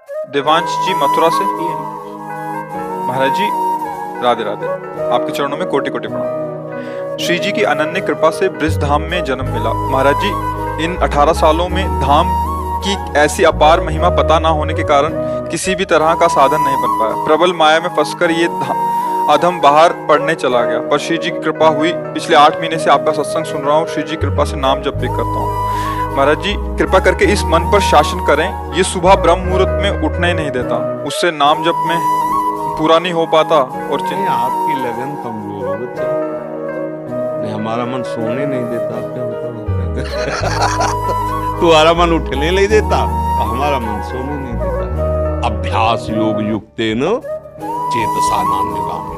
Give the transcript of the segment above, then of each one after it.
देवांश जी मथुरा से। महाराज जी राधे राधे, आपके चरणों में कोटि कोटि प्रणाम। श्री जी की अनन्य कृपा से ब्रिज धाम में जन्म मिला। महाराज जी इन 18 सालों में धाम की ऐसी अपार महिमा पता ना होने के कारण किसी भी तरह का साधन नहीं बन पाया। प्रबल माया में फंसकर ये अधम बाहर पढ़ने चला गया, पर श्री जी की कृपा हुई। पिछले 8 महीने से आपका सत्संग सुन रहा हूँ, श्री जी कृपा से नाम जप भी करता हूँ। महाराज जी कृपा करके इस मन पर शासन करें, ये सुबह ब्रह्म मुहूर्त में उठने ही नहीं देता, उससे नाम जप में पूरा नहीं हो पाता। और आपकी लगन कमजोर हो बच्चा, नहीं हमारा मन सोने नहीं देता, आप क्या बताओ। तुम्हारा मन उठने नहीं देता, हमारा मन सोने नहीं देता। अभ्यास योग युक्तेन चेतसा नान्यगामी।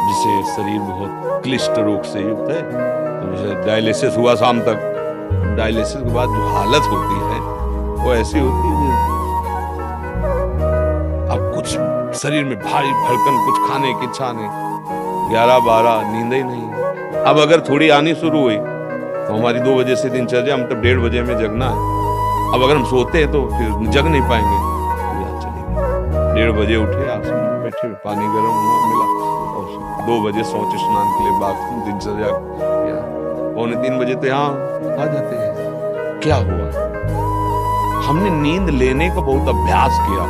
जिसे शरीर बहुत क्लिष्ट रोग से युक्त है, तो जैसे डायलिसिस हुआ शाम तक, डायलिसिस के बाद जो हालत होती है वो ऐसी होती है, अब कुछ शरीर में भारी भड़कन, कुछ खाने की इच्छा नहीं, 11-12 नींद ही नहीं। अब अगर थोड़ी आनी शुरू हुई तो हमारी 2 बजे से दिनचर्या, हम तो 1:30 बजे में जगना है। अब अगर हम सोते हैं तो फिर जग नहीं पाएंगे। 1:30 बजे उठे, आप बैठे, पानी गर्म हुआ मिला, और 2 बजे शौच स्नान के लिए बाथरूम, दिनचर्या 2:45 बजे तो यहाँ आ जाते हैं। क्या हुआ? हमने नींद लेने का बहुत अभ्यास किया,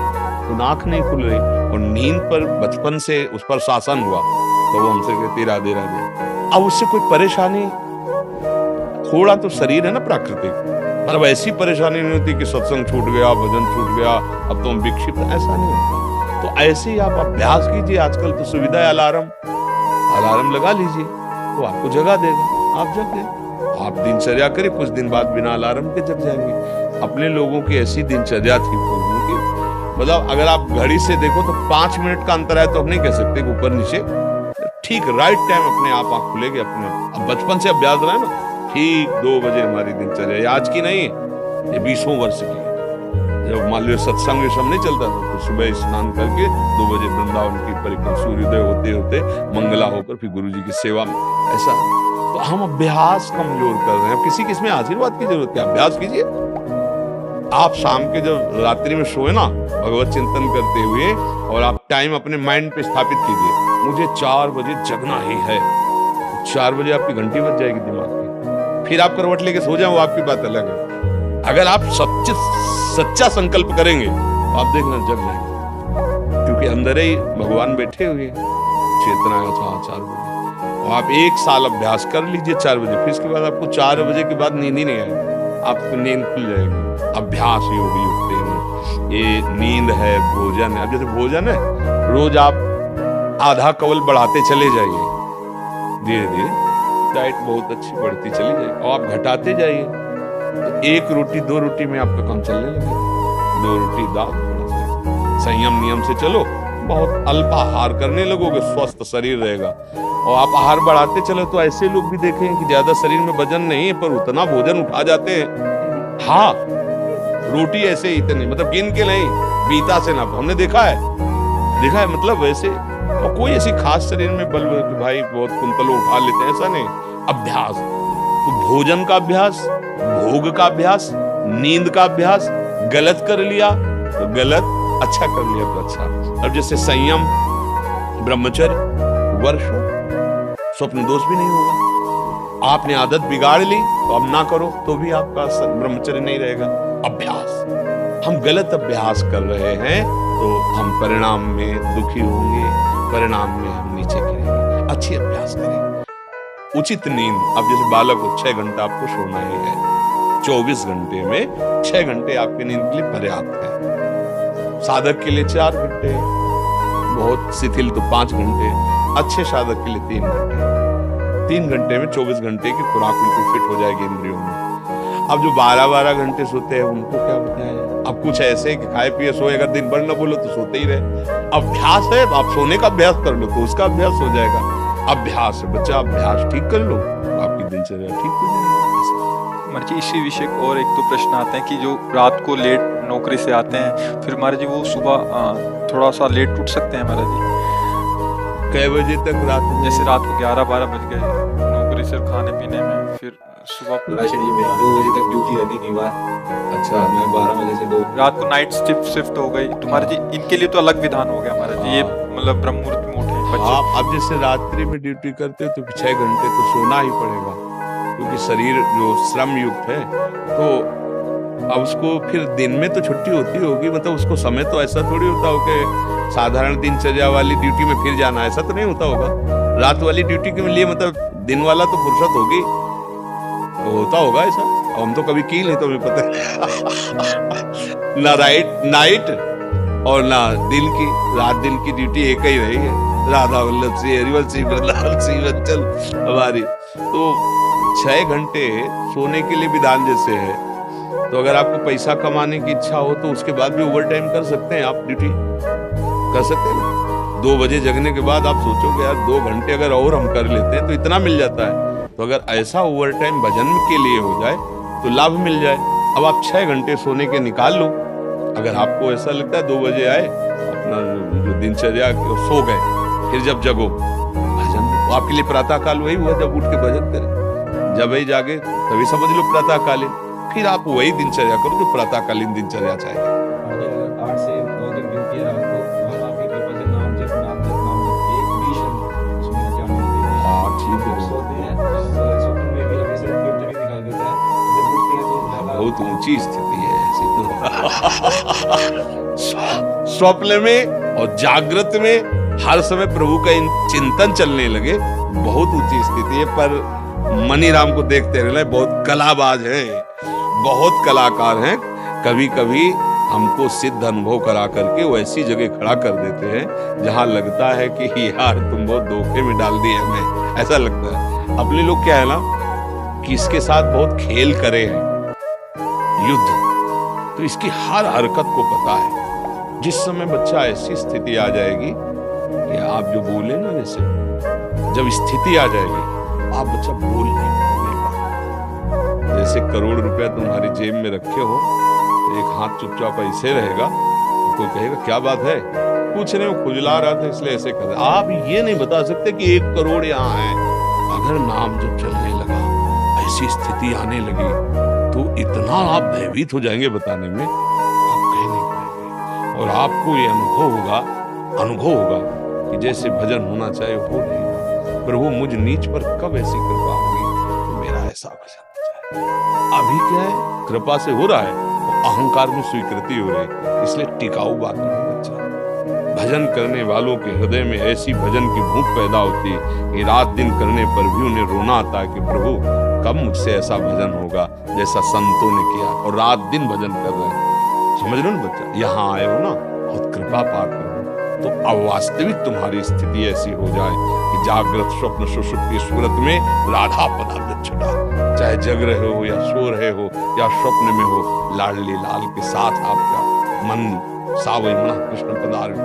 तो आंख नहीं खुल रही, और नींद पर बचपन से उस पर शासन हुआ, तो वो हमसे कहती राधे राधे। अब उससे कोई परेशानी, थोड़ा तो शरीर है ना प्राकृतिक, पर अब ऐसी परेशानी नहीं होती कि सत्संग छूट गया, भजन छूट गया, अब तो हम विक्षिप्त, ऐसा नहीं होता। तो ऐसे ही आप अभ्यास कीजिए। आजकल तो सुविधा है, अलार्म लगा लीजिए, तो आपको जगा देगा, आप जग गए। आप दिनचर्या करें, कुछ दिन बाद बिना अलार्म के जग जाएंगे। अपने लोगों की ऐसी दिनचर्या थी की, मतलब अगर आप घड़ी से देखो तो 5 मिनट का अंतर है, तो हम नहीं कह सकते कि ऊपर नीचे, ठीक राइट टाइम अपने आप आंख खुलेगी अपने आप। अब बचपन से अभ्यास रहा है ना, ठीक 2 बजे हमारी दिनचर्या, आज की नहीं, ये 20 वर्ष की। जब मान लो सत्संग सब नहीं चलता था, तो सुबह स्नान करके 2 बजे वृंदावन की परिक्रमा, सूर्योदय होते होते मंगला होकर फिर गुरु जी की सेवा में, ऐसा। तो हम अभ्यास कमजोर कर रहे हैं। किसी किसमें आशीर्वाद की जरूरत है, अभ्यास कीजिए। आप शाम के जब रात्रि में सोए ना, भगवत चिंतन करते हुए, और आप टाइम अपने माइंड पे स्थापित कीजिए, मुझे 4 बजे जगना ही है। 4 बजे आपकी घंटी बज जाएगी दिमाग की, फिर आप करवट लेके सो जाओ, वो आपकी बात अलग है। अगर आप सच्चा संकल्प करेंगे तो आप देखना जग जाएंगे, क्योंकि अंदर ही भगवान बैठे हुए, चेतना था 4 बजे। और आप 1 साल अभ्यास कर लीजिए 4 बजे, फिर इसके बाद आपको 4 बजे के बाद नींद ही नहीं आएगी, आपको नींद खुल जाएगी। अभ्यास योग युक्त, ये नींद है, भोजन है। अब जैसे भोजन है, रोज आप आधा कवल बढ़ाते चले जाइए, धीरे धीरे डाइट बहुत अच्छी बढ़ती चली जाएगी, और आप घटाते जाइए, तो 1 रोटी 2 रोटी में आपका काम चलने लगेगा। 2 रोटी दाल, संयम नियम से चलो, बहुत अल्प आहार करने लगोगे, स्वस्थ शरीर रहेगा। और आप आहार बढ़ाते चलो, तो ऐसे लोग भी देखें कि ज्यादा शरीर में वजन नहीं है, पर उतना भोजन उठा जाते हैं। हाँ, रोटी ऐसे ही इतनी, मतलब गिन के नहीं, बीता से ना, हमने देखा है, मतलब वैसे। और कोई ऐसी खास शरीर में बल कि भाई बहुत कुंतलों उठा लेते हैं, ऐसा नहीं। अभ्यास, तो भोजन का अभ्यास, भोग का अभ्यास, नींद का अभ्यास। गलत कर लिया तो गलत, अच्छा कर लिया तो अच्छा। अब जैसे संयम, ब्रह्मचर्य, वर्षों, स्वप्न दोष भी नहीं होगा। आपने आदत बिगाड़ ली तो अब ना करो तो भी आपका ब्रह्मचर्य नहीं रहेगा। अभ्यास, हम गलत अभ्यास कर रहे हैं तो हम परिणाम में दुखी होंगे, परिणाम में हम नीचे गिरेंगे। अच्छी अभ्यास करें। उचित नींद, अब जैसे बालक को 6 घंटा आपको सोना ही है, 24 घंटे में 6 घंटे आपकी नींद के लिए पर्याप्त है। साधक के लिए 4 घंटे, बहुत शिथिल तो 5 घंटे, अच्छे साधक के लिए 3 घंटे। 3 घंटे में 24 घंटे की खुराक बिल्कुल फिट हो जाएगी इंद्रियों में। अब जो 12-12 घंटे सोते हैं उनको क्या बताएं। अब कुछ ऐसे कि खाए पिए सोए, अगर दिन भर न बोलो तो सोते ही रहे। अभ्यास है, आप सोने का अभ्यास कर लो तो उसका अभ्यास हो जाएगा। अभ्यास है बच्चा, अभ्यास ठीक कर लो तो आपकी दिनचर्या ठीक हो जाएगी। महाराज जी इसी विषय और एक तो प्रश्न आते हैं कि जो रात को लेट नौकरी से आते हैं, फिर महाराज जी वो सुबह थोड़ा सा लेट उठ सकते हैं महाराज जी? कै बजे तक रात में? जैसे रात को 11-12 बज गए, नौकरी से खाने पीने में, फिर सुबह लास्ट जी मेरी 2 बजे तक ड्यूटी रहती थी बाहर। अच्छा, मैं 12 बजे से 2 रात को नाइट शिफ्ट हो गई तुम्हारे जी, इनके लिए तो अलग विधान हो गया हमारा जी। ये मतलब ब्रह्म मुहूर्त में उठे बच्चे। हाँ, अब जैसे रात्रि में ड्यूटी करते हो तो 6 घंटे तो सोना ही पड़ेगा, क्योंकि शरीर जो श्रम युक्त है, तो अब उसको फिर दिन में तो छुट्टी होती होगी, मतलब उसको समय तो ऐसा थोड़ी होता हो कि साधारण दिनचर्या वाली ड्यूटी में फिर जाना, ऐसा तो नहीं होता होगा। रात वाली ड्यूटी के लिए मतलब दिन वाला तो फुर्सत होगी, तो होता होगा ऐसा। अब हम तो कभी की नहीं, तो हमें पता है। ना नाइट और ना दिन की, रात दिन की ड्यूटी एक ही रही है। राधा वल्लभ सिंह, हरिवंश सिंह, प्रहलाद सिंह बच्चन हमारी। तो 6 घंटे सोने के लिए विधान जैसे है, तो अगर आपको पैसा कमाने की इच्छा हो तो उसके बाद भी ओवर टाइम कर सकते हैं, आप ड्यूटी कर सकते हैं ना। 2 बजे जगने के बाद आप सोचोगे यार 2 घंटे अगर और हम कर लेते हैं तो इतना मिल जाता है। तो अगर ऐसा ओवर टाइम भजन के लिए हो जाए तो लाभ मिल जाए। अब आप 6 घंटे सोने के निकाल लो। अगर आपको ऐसा लगता है 2 बजे आए, अपना जो दिनचर्या सो गए, फिर जब जगो भजन, तो आपके लिए प्रातः काल वही हुआ जब उठ के भजन करें। जब वही जागे तभी समझ लो प्रातः कालीन, फिर आप वही दिनचर्या करो जो प्रातःकालीन दिनचर्या चाहिए। 8 से 2 दिन ड्यूटी है रात को, हम आपकी कृपा से नाम जप एक भी शब्द उसमें क्या मिलती है। हाँ ठीक है, सोते हैं स्वप्न में भी हमें सिर्फ कीर्तन ही दिखाई देता है, जब उठते हैं तो बहुत ऊंची स्थिति है ऐसी। स्वप्न में और जागृत में हर समय प्रभु का चिंतन चलने लगे, बहुत ऊंची स्थिति है। पर मनीराम को देखते रहना, बहुत कलाबाज हैं, बहुत कलाकार हैं। कभी कभी हमको सिद्ध अनुभव करा करके वो ऐसी जगह खड़ा कर देते हैं जहां लगता है कि यार तुम बहुत धोखे में डाल दिए हमें, ऐसा लगता है। अपने लोग क्या है ना कि इसके साथ बहुत खेल करे हैं, युद्ध, तो इसकी हर हरकत को पता है। जिस समय बच्चा ऐसी स्थिति आ जाएगी कि आप जो बोले ना, जैसे जब स्थिति आ जाएगी आप बच्चा बोल नहीं पाएगा। जैसे करोड़ रुपया तुम्हारी जेब में रखे हो, एक हाथ चुपचाप ऐसे रहेगा, कोई कहेगा क्या बात है, कुछ नहीं, वो खुजला रहा था इसलिए ऐसे कर। आप ये नहीं बता सकते कि 1 करोड़ यहाँ है। अगर नाम जब चलने लगा, ऐसी स्थिति आने लगी, तो इतना आप भयभीत हो जाएंगे बताने में, आप कह नहीं पाएंगे। और आपको ये अनुभव होगा कि जैसे भजन होना चाहिए हो नहीं। प्रभु मुझ नीच पर कब ऐसी कृपा होगी तो मेरा ऐसा भजन हो जाए। अभी क्या है, कृपा से हो रहा है, तो अहंकार में स्वीकृति हो रही, इसलिए टिकाऊ बात नहीं बच्चा। भजन करने वालों के हृदय में ऐसी भजन की भूख पैदा होती है कि रात दिन करने पर भी उन्हें रोना आता है कि प्रभु कब मुझसे ऐसा भजन होगा जैसा संतों ने किया, और रात दिन भजन कर रहे हैं। समझ लो ना बच्चा, यहाँ आए हो ना, बहुत कृपा पात्र हो, तो अवास्तविक तुम्हारी स्थिति ऐसी हो जाए कि जागृत स्वप्न सुषुप्ति स्फुरत में राधा पदार्थ छटा, चाहे जग रहे हो या सो रहे हो या स्वप्न में हो, लाडली लाल के साथ आपका मन सावई मना कृष्ण पदार्थ।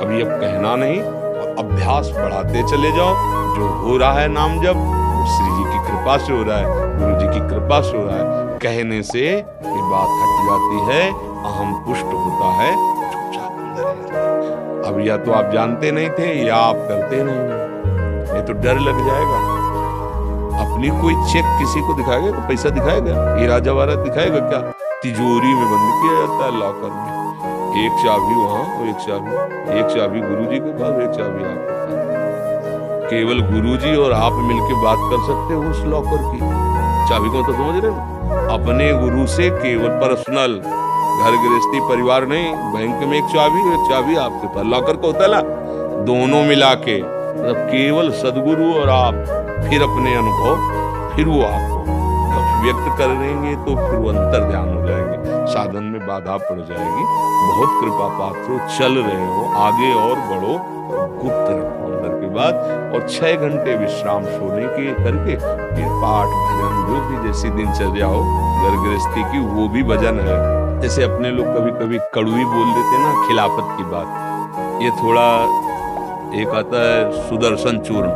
कभी अब कहना नहीं, और अभ्यास बढ़ाते चले जाओ। जो हो रहा है नाम जब, वो श्री जी की कृपा से हो रहा है, गुरु जी की कृपा से हो रहा है। कहने से ये बात हट जाती है, अहम पुष्ट होता है, चुपचाप अंदर ही रहता है। अब या तो आप जानते नहीं थे या आप करते नहीं, ये तो डर लग जाएगा। अपनी कोई चेक किसी को दिखाएगा तो पैसा दिखाएगा, हीरा जवाहरात दिखाएगा क्या? तिजोरी में बंद किया जाता है लॉकर में, एक चाबी वहां और एक चाबी गुरुजी के पास, एक चाबी आपके पास। केवल गुरुजी और आप मिलके बात कर सकते हो उस लॉकर की चाबी को, तो समझ रहे हो? अपने गुरु से केवल पर्सनल, घर गृहस्थी परिवार नहीं, बैंक में एक चाबी आपके पास, लॉकर को होता है ना, दोनों मिला के, मतलब केवल सदगुरु और आप, फिर अपने अनुभव, फिर वो आपको व्यक्त करेंगे तो फिर वो अंतर ध्यान हो जाएंगे, साधन में बाधा पड़ जाएगी। बहुत कृपा पात्र हो, चल रहे हो, आगे और बढ़ो, गुप्त रखो अंदर के बाद, और 6 घंटे विश्राम सोने के करके फिर पाठ भजन जो भी जैसी दिनचर्या हो घर गृहस्थी की, वो भी भजन है। जैसे अपने लोग कभी कभी कड़वी बोल देते ना, खिलाफत की बात, ये थोड़ा एक आता है सुदर्शन चूर्ण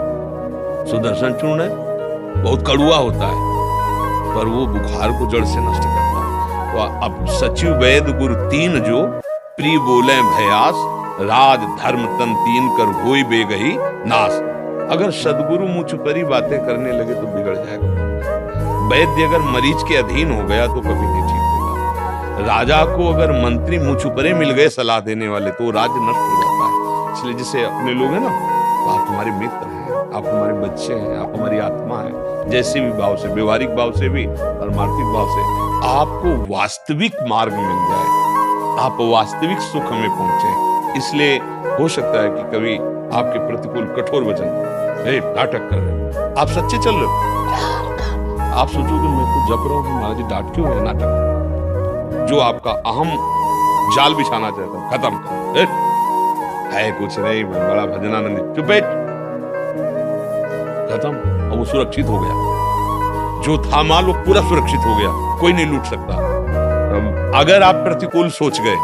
है, बहुत कड़वा होता है पर वो बुखार को जड़ से नष्ट करता है। तो अब सचिव वैद गुरु 3 जो प्री बोले भयास, राज धर्म तन 3 कर होई बेगही नाश। अगर सदगुरु मुझ पर ही बातें करने लगे तो बिगड़ जाएगा। वैद्य अगर मरीज के अधीन हो गया तो कभी नहीं ठीक होगा। राजा को अगर मंत्री मुंह छुपरे मिल गए सलाह देने वाले तो राज्य नष्ट हो जाता है। इसलिए जैसे अपने लोग हैं ना, तो आप हमारे मित्र हैं, आप हमारे बच्चे हैं, आप हमारी आत्मा है। जैसे भी भाव से, व्यवहारिक भाव से भी, परमार्थिक भाव से आपको वास्तविक मार्ग मिल जाए, आप वास्तविक सुख में पहुंचे। इसलिए हो सकता है कि कभी आपके प्रतिकूल कठोर वचन, नाटक कर रहे हो, आप सच्चे चल रहे हो, आप सोचोगे मैं तो जप रहा हूँ, महाराज जी डांट क्यों है, नाटक। जो आपका अहम जाल बिछाना चाहता हूं खत्म कर, है कुछ नहीं, मैं बड़ा भजनानंदी, चुप बैठ, खत्म। और वो सुरक्षित हो गया, जो था माल वो पूरा सुरक्षित हो गया, कोई नहीं लूट सकता। अगर आप प्रतिकूल सोच गए,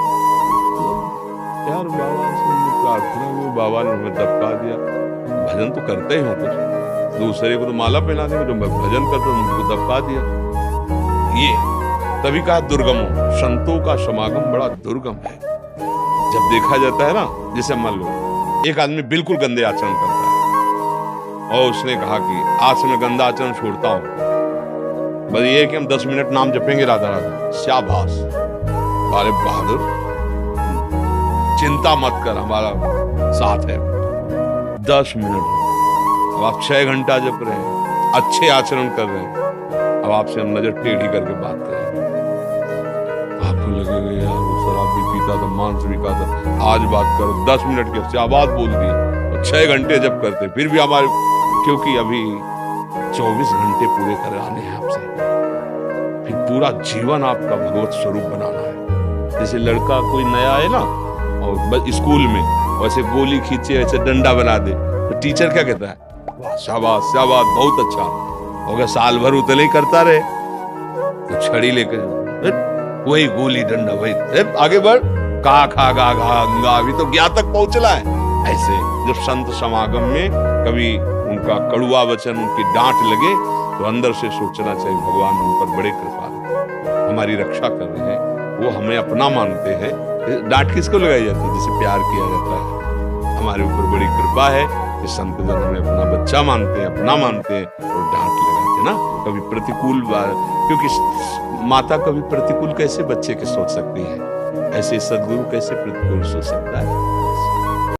यार बाबा से प्रार्थना हुई, बाबा ने हमें दबका दिया, भजन तो करते ही हो कुछ, दूसरे को तो माला पहना देंगे, तो भजन करते उनको दबका दिया। ये तभी कहा दुर्गम हो, संतों का समागम बड़ा दुर्गम है। जब देखा जाता है ना, जैसे मान लो एक आदमी बिल्कुल गंदे आचरण करता है और उसने कहा कि आज से मैं गंदा आचरण छोड़ता हूं, बस ये है कि हम 10 मिनट नाम जपेंगे राधा राधा, शाबाश, अरे बहादुर, चिंता मत कर, हमारा साथ है। 10 मिनट, अब आप 6 घंटा जप रहे हैं, अच्छे आचरण कर रहे हैं, अब आपसे हम नजर टेढ़ी करके बात करें, आपको लगेगा यार वो शराब भी पीता था, मांस भी खाता था, आज बात करो, 10 मिनट के शाबाश बोल दिए, और 6 घंटे जप करते फिर भी हमारे, क्योंकि अभी 24 घंटे पूरे कराने हैं आपसे, फिर पूरा जीवन आपका भगवत स्वरूप बनाना है। जैसे लड़का कोई नया है ना, और स्कूल में वैसे गोली खींचे, ऐसे डंडा बना दे, तो टीचर क्या कहता है, वाह शाबाश शाबाश, बहुत अच्छा। अगर साल भर उतले ही करता रहे तो छड़ी लेकर वही गोली डंडा, वही आगे बढ़, का खा गा घा, अभी तो ज्ञान तक पहुंचला है। ऐसे जब संत समागम में कभी उनका कड़ुआ वचन, उनकी डांट लगे, तो अंदर से सोचना चाहिए भगवान हम पर बड़े कृपा, हमारी रक्षा कर रहे हैं, वो हमें अपना मानते हैं। डांट किसको लगाई जाती है, जिसे प्यार किया जाता है, हमारे ऊपर बड़ी कृपा है कि संत जन हमें अपना बच्चा मानते हैं, अपना मानते हैं, और डांट लगाते ना कभी प्रतिकूल, क्योंकि माता कभी प्रतिकूल कैसे बच्चे के सोच सकती है, ऐसे सदगुरु कैसे प्रतिकूल सोच सकता है।